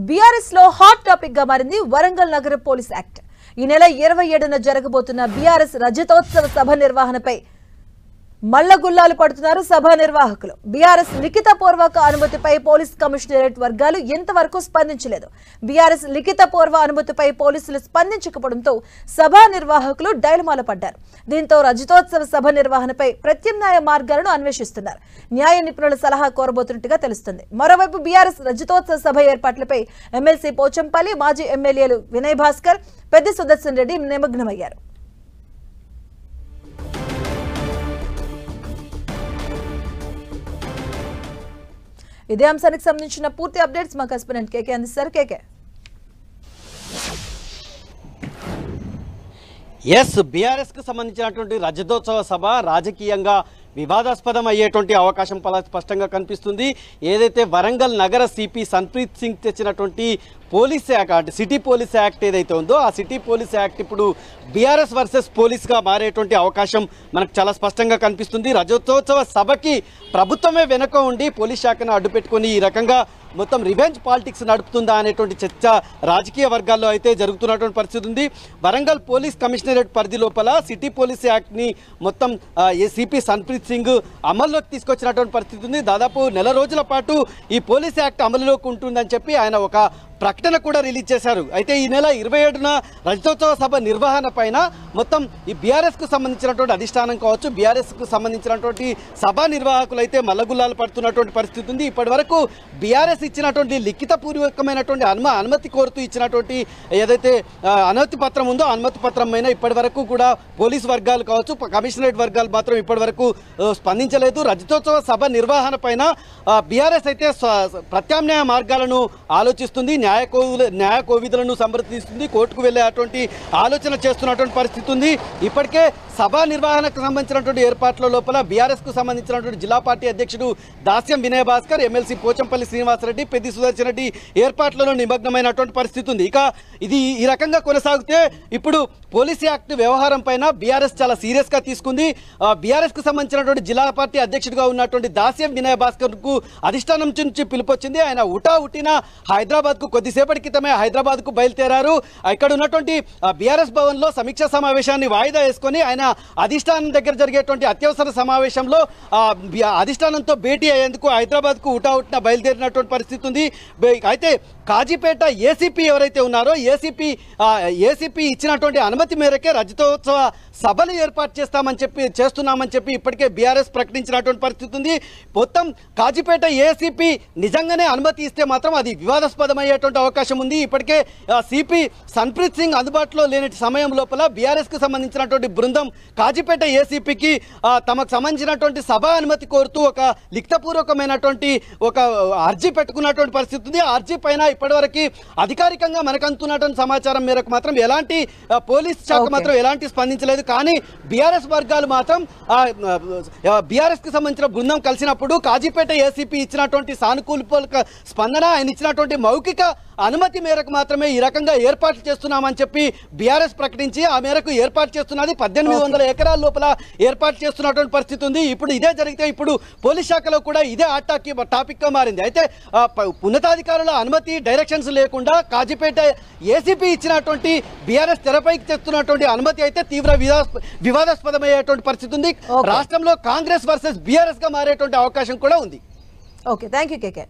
BRS లో hot topic గా మారింది వరంగల్ నగర పోలీస్ యాక్ట్. ఈ నెల 27న జరగబోతున్న బీఆర్ఎస్ రజతోత్సవ సభ నిర్వహణపై మల్లగుల్లాలు పడుతున్నారు సభ నిర్వాహకులు. బీఆర్ఎస్ లిఖిత పూర్వక అనుమతిపై పోలీస్ కమిషనరేట్ వర్గాలు ఎంతవరకు స్పందించలేదు. బీఆర్ఎస్ లిఖిత పూర్వ అనుమతిపై పోలీసులు స్పందించకపోవడంతో సభ నిర్వాహకులు డైలమాలో పడ్డారు. దీంతో రజతోత్సవ సభ నిర్వహణపై ప్రత్యామ్నాయ మార్గాలను అన్వేషిస్తున్నారు. న్యాయ నిపుణుల సలహా కోరబోతున్నట్టుగా తెలుస్తుంది. మరోవైపు బీఆర్ఎస్ రజతోత్సవ సభ ఏర్పాట్లపై ఎమ్మెల్సీ పోచంపల్లి, మాజీ ఎమ్మెల్యేలు వినయ్ భాస్కర్, పెద్ది సుదర్శన్ రెడ్డి నిమగ్నమయ్యారు. ఇదే అంశానికి సంబంధించిన పూర్తి అప్డేట్స్ మా కరెస్పాండెంట్ కేకే అందిస్తారు. కేకే, బీఆర్ఎస్ కు సంబంధించినటువంటి రజతోత్సవ సభ రాజకీయంగా వివాదాస్పదం అయ్యేటువంటి అవకాశం స్పష్టంగా కనిపిస్తుంది. ఏదైతే వరంగల్ నగర సిపి సన్ప్రీత్ సింగ్ తెచ్చినటువంటి పోలీస్ యాక్ట్ అంటే సిటీ పోలీస్ యాక్ట్ ఏదైతే ఉందో ఆ సిటీ పోలీస్ యాక్ట్ ఇప్పుడు బీఆర్ఎస్ వర్సెస్ పోలీస్గా మారేటువంటి అవకాశం మనకు చాలా స్పష్టంగా కనిపిస్తుంది. రజతోత్సవ సభకి ప్రభుత్వమే వెనుక ఉండి పోలీస్ శాఖను అడ్డుపెట్టుకొని ఈ రకంగా మొత్తం రివెంజ్ పాలిటిక్స్ నడుపుతుందా అనేటువంటి చర్చ రాజకీయ వర్గాల్లో అయితే జరుగుతున్నటువంటి పరిస్థితి ఉంది. వరంగల్ పోలీస్ కమిషనరేట్ పరిధి లోపల సిటీ పోలీస్ యాక్ట్ని మొత్తం సిపి సన్ప్రీత్ సింగ్ అమల్లోకి తీసుకొచ్చినటువంటి పరిస్థితి ఉంది. దాదాపు నెల రోజుల పాటు ఈ పోలీస్ యాక్ట్ అమలులోకి ఉంటుందని చెప్పి ఆయన ఒక ప్రకటన కూడా రిలీజ్ చేశారు. అయితే ఈ నెల 27న రజతోత్సవ సభ నిర్వహణ పైన మొత్తం ఈ బీఆర్ఎస్కు సంబంధించినటువంటి అధిష్టానం కావచ్చు, బీఆర్ఎస్కు సంబంధించినటువంటి సభా నిర్వాహకులు అయితే మల్లగుల్లాలు పడుతున్నటువంటి పరిస్థితి ఉంది. ఇప్పటి వరకు బీఆర్ఎస్ ఇచ్చినటువంటి లిఖితపూర్వకమైనటువంటి అనుమతి కోరుతూ ఇచ్చినటువంటి ఏదైతే అనుమతి పత్రం ఉందో అనుమతి పత్రం పైన ఇప్పటి వరకు కూడా పోలీసు వర్గాలు కావచ్చు, కమిషనరేట్ వర్గాలు మాత్రం ఇప్పటి వరకు స్పందించలేదు. రజతోత్సవ సభ నిర్వహణ పైన బీఆర్ఎస్ అయితే ప్రత్యామ్నాయ మార్గాలను ఆలోచిస్తుంది, న్యాయ కోవిధులను సంప్రదిస్తుంది, కోర్టుకు వెళ్ళేటువంటి ఆలోచన చేస్తున్నటువంటి పరిస్థితి ఉంది. ఇప్పటికే సభా నిర్వహణకు సంబంధించినటువంటి ఏర్పాట్ల లోపల బీఆర్ఎస్కు సంబంధించినటువంటి జిల్లా పార్టీ అధ్యక్షుడు దాస్యం వినయ్ భాస్కర్, ఎమ్మెల్సీ పోచంపల్లి శ్రీనివాసరెడ్డి, పెద్ది సుదర్శన్ రెడ్డి ఏర్పాట్లలో నిమగ్నమైనటువంటి పరిస్థితి ఉంది. ఇక ఇది ఈ రకంగా కొనసాగితే ఇప్పుడు పోలీస్ యాక్ట్ వ్యవహారం పైన బీఆర్ఎస్ చాలా సీరియస్గా తీసుకుంది. బీఆర్ఎస్కు సంబంధించినటువంటి జిల్లా పార్టీ అధ్యక్షుడిగా ఉన్నటువంటి దాస్యం వినయ్ భాస్కర్కు అధిష్టానం నుంచి పిలుపొచ్చింది. ఆయన ఉట్టిన హైదరాబాద్కు కొద్దిసేపటి క్రితమే హైదరాబాద్కు బయలుదేరారు. ఇక్కడ ఉన్నటువంటి బీఆర్ఎస్ భవన్లో సమీక్షా సమావేశాన్ని వాయిదా వేసుకొని ఆయన అధిష్టానం దగ్గర జరిగేటువంటి అత్యవసర సమావేశంలో అధిష్టానంతో భేటీ అయ్యేందుకు హైదరాబాద్కు ఉట్టిన బయలుదేరినటువంటి పరిస్థితి ఉంది. అయితే కాజీపేట ఏసీపీ ఎవరైతే ఉన్నారో ఏసీపీ ఇచ్చినటువంటి అనుమతి మేరకే రజతోత్సవ సభలు ఏర్పాటు చేస్తున్నామని చెప్పి ఇప్పటికే బీఆర్ఎస్ ప్రకటించినటువంటి పరిస్థితి ఉంది. మొత్తం కాజీపేట ఏసీపీ నిజంగానే అనుమతి ఇస్తే మాత్రం అది వివాదాస్పదమయ్యేటువంటి అవకాశం ఉంది. ఇప్పటికే సిపి సన్ప్రీత్ సింగ్ అందుబాటులో లేని సమయం లోపల బీఆర్ఎస్కు సంబంధించినటువంటి బృందం కాజీపేట ఏసీపీకి తమకు సంబంధించినటువంటి సభ అనుమతి కోరుతూ ఒక లిఖితపూర్వకమైనటువంటి ఒక అర్జీ పెట్టుకున్నటువంటి పరిస్థితి ఉంది. ఆ అర్జీ పైన ఇప్పటివరకు అధికారికంగా మనకు అందుతున్నటువంటి సమాచారం మేరకు మాత్రం ఎలాంటి పోలీస్ శాఖ మాత్రం ఎలాంటి స్పందించలేదు. కానీ బీఆర్ఎస్ వర్గాలు మాత్రం బీఆర్ఎస్కి సంబంధించిన బృందం కలిసినప్పుడు కాజీపేట ఏసీపీ ఇచ్చినటువంటి సానుకూల స్పందన, ఆయన ఇచ్చినటువంటి మౌఖిక అనుమతి మేరకు మాత్రమే ఈ రకంగా ఏర్పాట్లు చేస్తున్నామని చెప్పి బీఆర్ఎస్ ప్రకటించి ఆ మేరకు ఏర్పాటు చేస్తున్నది. 1800 ఎకరాల లోపల ఏర్పాటు చేస్తున్నటువంటి పరిస్థితి ఉంది. ఇప్పుడు ఇదే జరిగితే ఇప్పుడు పోలీస్ శాఖలో కూడా ఇదే టాపిక్ గా మారింది. అయితే ఉన్నతాధికారుల అనుమతి డైరెక్షన్స్ లేకుండా కాజీపేట ఏసీపీ ఇచ్చినటువంటి బీఆర్ఎస్ తెరపైకి తెస్తున్నటువంటి అనుమతి అయితే తీవ్ర వివాదాస్పదమయ్యేటువంటి పరిస్థితి ఉంది. రాష్ట్రంలో కాంగ్రెస్ వర్సెస్ బీఆర్ఎస్ గా మారేటువంటి అవకాశం కూడా ఉంది. Okay, thank you KK.